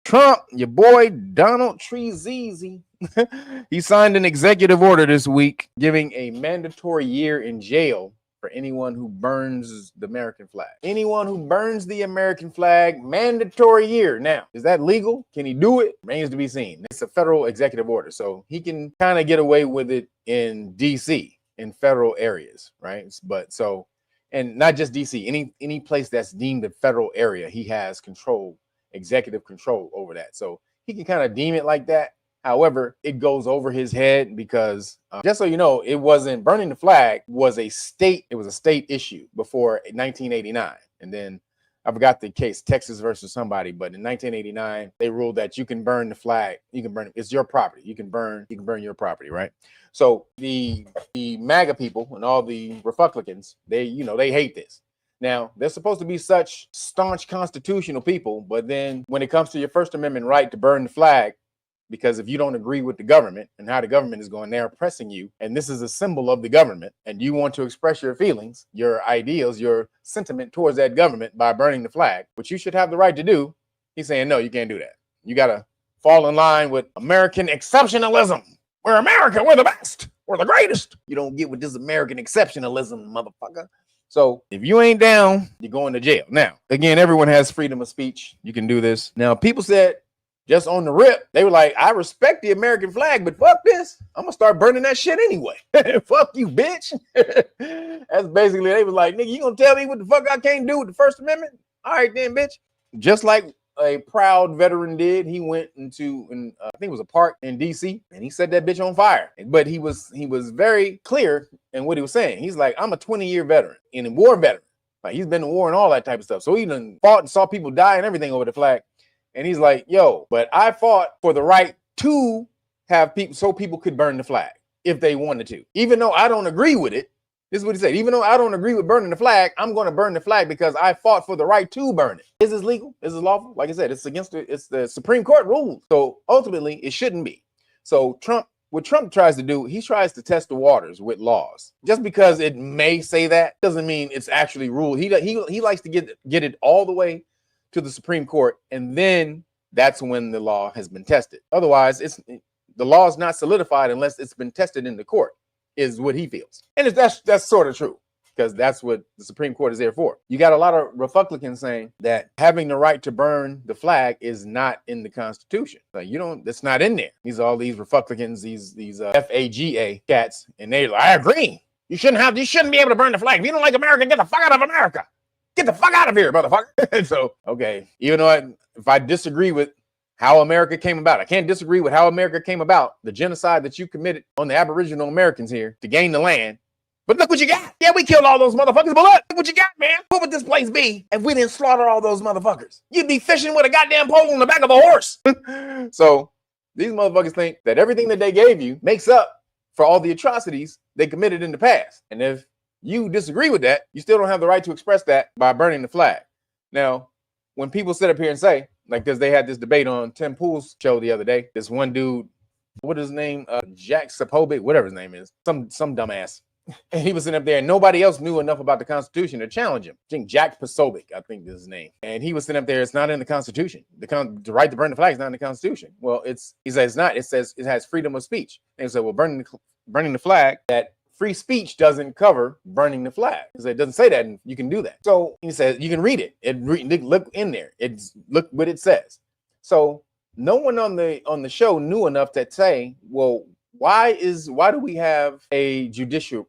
Trump, your boy Donald Treezeezy, he signed an executive order this week giving a mandatory year in jail for anyone who burns the American flag. Anyone who burns the American flag, mandatory year. Now, is that legal? Can he do it? Remains to be seen. It's a federal executive order, so he can kind of get away with it in DC, in federal areas, right? But so, and not just DC, any place that's deemed a federal area, he has control, executive control over that. So he can kind of deem it like that. However, it goes over his head because just so you know, it wasn't burning the flag was a state. It was a state issue before 1989. And then I forgot the case, Texas versus somebody. But in 1989, they ruled that you can burn the flag. You can burn it. It's your property. You can burn your property. Right. So the MAGA people and all the Republicans, they hate this. Now, they're supposed to be such staunch constitutional people. But then when it comes to your First Amendment right to burn the flag, because if you don't agree with the government and how the government is going, they're oppressing you. And this is a symbol of the government. And you want to express your feelings, your ideals, your sentiment towards that government by burning the flag, which you should have the right to do. He's saying, no, you can't do that. You got to fall in line with American exceptionalism. We're America. We're the best. We're the greatest. You don't get with this American exceptionalism, motherfucker. So if you ain't down, you're going to jail. Now, again, everyone has freedom of speech. You can do this. Now, people said, just on the rip, they were like, I respect the American flag, but fuck this. I'm going to start burning that shit anyway. Fuck you, bitch. That's basically, they was like, nigga, you going to tell me what the fuck I can't do with the First Amendment? All right, then, bitch. Just like a proud veteran did, he went into, I think it was a park in D.C., and he set that bitch on fire. But he was very clear in what he was saying. He's like, I'm a 20-year veteran and a war veteran. Like, he's been to war and all that type of stuff. So he done fought and saw people die and everything over the flag. And he's like, yo, but I fought for the right to have people so people could burn the flag if they wanted to. Even though I don't agree with it, this is what he said. Even though I don't agree with burning the flag, I'm going to burn the flag because I fought for the right to burn it. Is this legal? Is this lawful? Like I said, it's the Supreme Court rules. So ultimately, it shouldn't be. So what Trump tries to do, he tries to test the waters with laws. Just because it may say that doesn't mean it's actually ruled. He likes to get it all the way to the Supreme Court, and then that's when the law has been tested. Otherwise, the law is not solidified unless it's been tested in the court, is what he feels. And that's sort of true, because that's what the Supreme Court is there for. You got a lot of Republicans saying that having the right to burn the flag is not in the Constitution. Like, it's not in there. These are all these Republicans, these FAGA cats, and they're like, I agree. You shouldn't be able to burn the flag. If you don't like America, get the fuck out of America. Get the fuck out of here, motherfucker. So, okay, even though if I disagree with how America came about, I can't disagree with how America came about, the genocide that you committed on the Aboriginal Americans here to gain the land. But look what you got. Yeah, we killed all those motherfuckers, but look what you got, man. What would this place be if we didn't slaughter all those motherfuckers? You'd be fishing with a goddamn pole on the back of a horse. So these motherfuckers think that everything that they gave you makes up for all the atrocities they committed in the past. And if you disagree with that, you still don't have the right to express that by burning the flag. Now, when people sit up here and say, like, because they had this debate on Tim Pool's show the other day, this one dude, what is his name? Jack Sapovic, whatever his name is, some dumbass. And he was sitting up there and nobody else knew enough about the Constitution to challenge him. I think Jack Posobiec, I think is his name. And he was sitting up there, it's not in the Constitution. The right to burn the flag is not in the Constitution. Well, he says it's not. It says it has freedom of speech. And he said, well, burning the flag, that free speech doesn't cover burning the flag. It doesn't say that, and you can do that. So he says you can read it. Look in there. Look what it says. So no one on the show knew enough to say, well, why do we have a judicial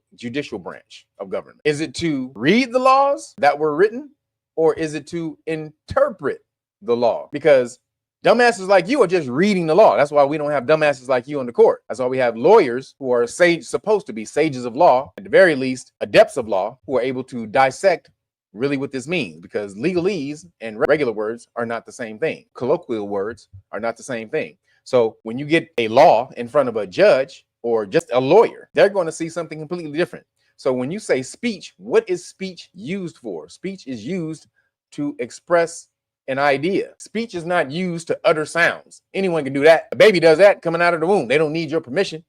branch of government? Is it to read the laws that were written, or is it to interpret the law? Because dumbasses like you are just reading the law. That's why we don't have dumbasses like you on the court. That's why we have lawyers who are supposed to be sages of law, at the very least, adepts of law, who are able to dissect really what this means, because legalese and regular words are not the same thing. Colloquial words are not the same thing. So when you get a law in front of a judge or just a lawyer, they're going to see something completely different. So when you say speech, what is speech used for? Speech is used to express an idea. Speech is not used to utter sounds. Anyone can do that. A baby does that coming out of the womb. They don't need your permission.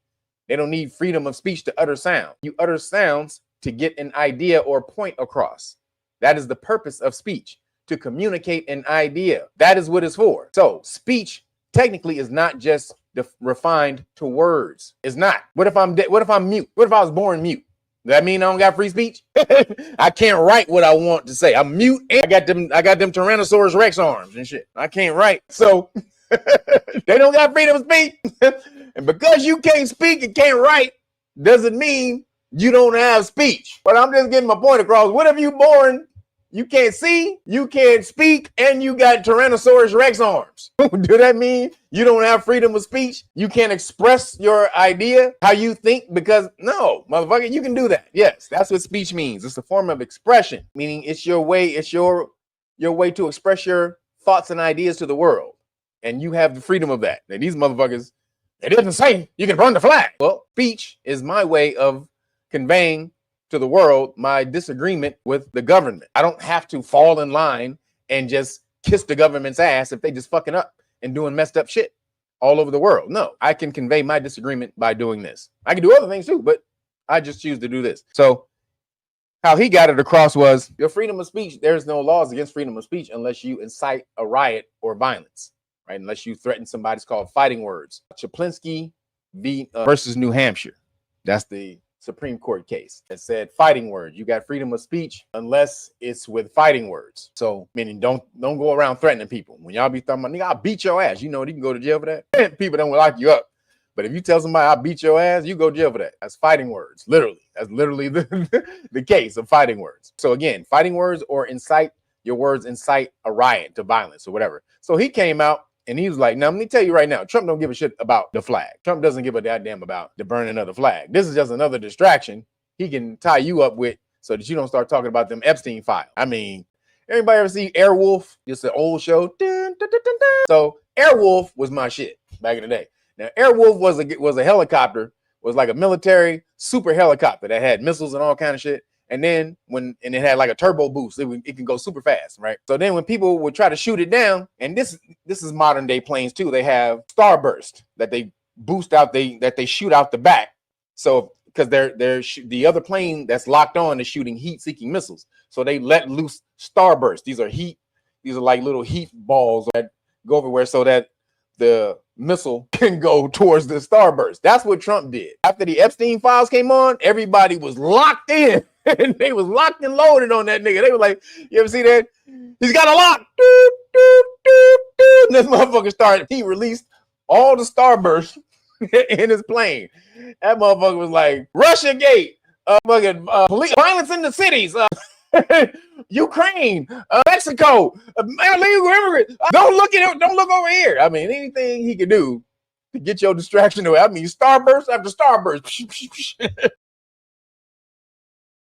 They don't need freedom of speech to utter sound. You utter sounds to get an idea or point across. That is the purpose of speech, to communicate an idea. That is what it's for. So speech technically is not just refined to words. It's not. What if I'm what if I'm mute? What if I was born mute? Does that mean I don't got free speech? I can't write what I want to say. I'm mute and I got them Tyrannosaurus Rex arms and shit. I can't write. So they don't got freedom of speech. And because you can't speak and can't write, doesn't mean you don't have speech. But I'm just getting my point across. What if you born, you can't see, you can't speak, and you got Tyrannosaurus Rex arms? Do that mean you don't have freedom of speech? You can't express your idea, how you think? Because no, motherfucker, you can do that. Yes, that's what speech means. It's a form of expression, meaning it's your way, it's your way to express your thoughts and ideas to the world. And you have the freedom of that. And these motherfuckers, it doesn't say you can burn the flag. Well, speech is my way of conveying to the world my disagreement with the government. I don't have to fall in line and just kiss the government's ass if they just fucking up and doing messed up shit all over the world. No, I can convey my disagreement by doing this. I can do other things too, but I just choose to do this. So how he got it across was your freedom of speech. There's no laws against freedom of speech unless you incite a riot or violence. Right, unless you threaten somebody. It's called fighting words. Chaplinsky versus New Hampshire. That's the Supreme Court case that said fighting words. You got freedom of speech unless it's with fighting words. So meaning don't go around threatening people. When y'all be talking about, nigga, I'll beat your ass. You know you can go to jail for that. People don't lock you up. But if you tell somebody I'll beat your ass, you go to jail for that. That's fighting words. Literally. That's literally the case of fighting words. So again, fighting words or incite, your words incite a riot to violence or whatever. So he came out and he was like, now, let me tell you right now, Trump don't give a shit about the flag. Trump doesn't give a goddamn about the burning of the flag. This is just another distraction he can tie you up with so that you don't start talking about them Epstein files. I mean, everybody ever see Airwolf? It's an old show. Dun, dun, dun, dun, dun. So Airwolf was my shit back in the day. Now, Airwolf was a helicopter, was like a military super helicopter that had missiles and all kind of shit. And then it had like a turbo boost, it can go super fast, right? So then when people would try to shoot it down, and this is modern day planes too, they have starburst that they boost out, that they shoot out the back. So because the other plane that's locked on is shooting heat-seeking missiles, so they let loose starburst. These are like little heat balls that go everywhere, so that the missile can go towards the starburst. That's what Trump did. After the Epstein files came on, everybody was locked in. And they was locked and loaded on that nigga. They were like, you ever see that? He's got a lock. Doop, doop, doop, doop. And this motherfucker started, he released all the starburst in his plane. That motherfucker was like, Russia Gate, police violence in the cities, Ukraine, Mexico, illegal immigrants. Don't look over here. I mean, anything he could do to get your distraction away. I mean, starburst after starburst.